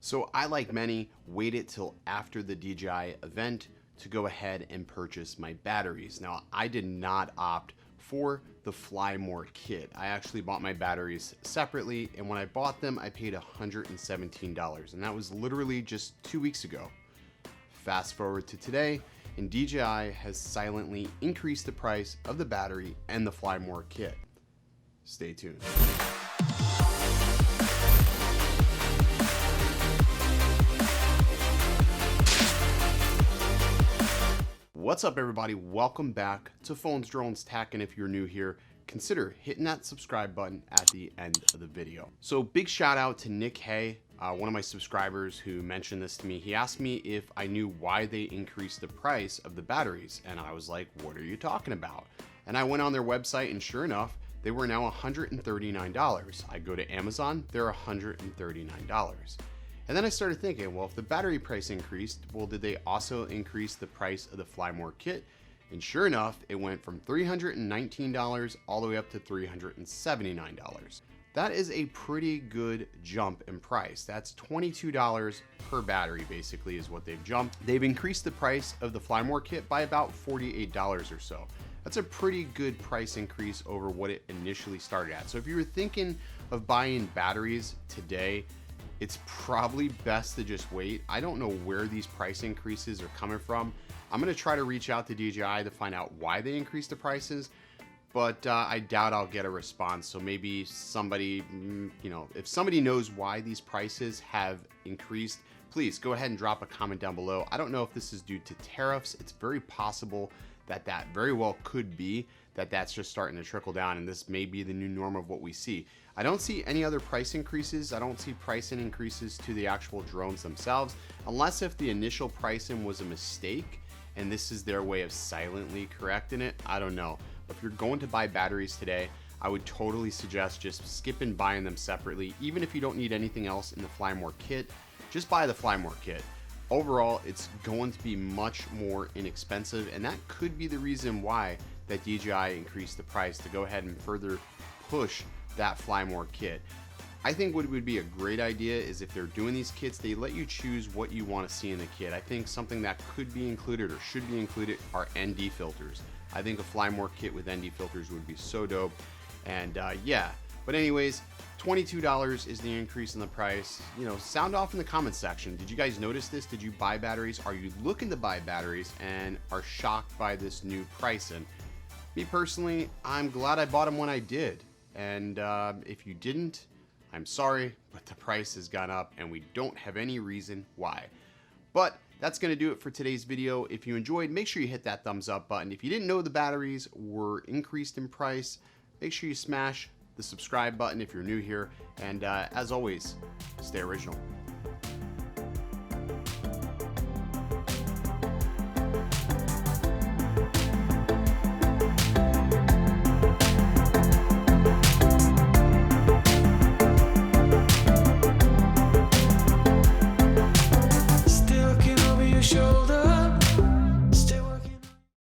So I, like many, waited till after the DJI event to go ahead and purchase my batteries. Now, I did not opt for the Fly More kit. I actually bought my batteries separately, and when I bought them, I paid $117, and that was literally just 2 weeks ago. Fast forward to today, and DJI has silently increased the price of the battery and the Fly More kit. Stay tuned. What's up, everybody? Welcome back to Phones, Drones, Tech, and if you're new here, consider hitting that subscribe button at the end of the video. So big shout out to Nick Hay, one of my subscribers who mentioned this to me. He asked me if I knew why they increased the price of the batteries, and I was like, what are you talking about? And I went on their website, and sure enough, they were now $139. I go to Amazon, they're $139. And then I started thinking, well, if the battery price increased, well, did they also increase the price of the Fly More kit? And sure enough, it went from $319 all the way up to $379. That is a pretty good jump in price. That's $22 per battery, basically, is what they've jumped. They've increased the price of the Fly More kit by about $48 or so. That's a pretty good price increase over what it initially started at. So if you were thinking of buying batteries today, it's probably best to just wait. I don't know where these price increases are coming from. I'm gonna try to reach out to DJI to find out why they increased the prices, but I doubt I'll get a response. So maybe somebody, if somebody knows why these prices have increased, please go ahead and drop a comment down below. I don't know if this is due to tariffs. It's very possible that very well could be that's just starting to trickle down, and this may be the new norm of what we see. I don't see any other price increases. I don't see pricing increases to the actual drones themselves, unless if the initial pricing was a mistake and this is their way of silently correcting it. I don't know. But if you're going to buy batteries today, I would totally suggest just skipping buying them separately. Even if you don't need anything else in the Fly More kit, just buy the Fly More kit. Overall, it's going to be much more inexpensive, and that could be the reason why that DJI increased the price to go ahead and further push that Fly More kit. I think what would be a great idea is if they're doing these kits, they let you choose what you want to see in the kit. I think something that could be included or should be included are ND filters. I think a Fly More kit with ND filters would be so dope. And yeah, but anyways, $22 is the increase in the price. Sound off in the comments section. Did you guys notice this? Did you buy batteries? Are you looking to buy batteries and are shocked by this new pricing? Me personally, I'm glad I bought them when I did. And if you didn't, I'm sorry, but the price has gone up and we don't have any reason why. But that's going to do it for today's video. If you enjoyed, make sure you hit that thumbs up button. If you didn't know the batteries were increased in price, make sure you smash the subscribe button if you're new here. And as always, stay original.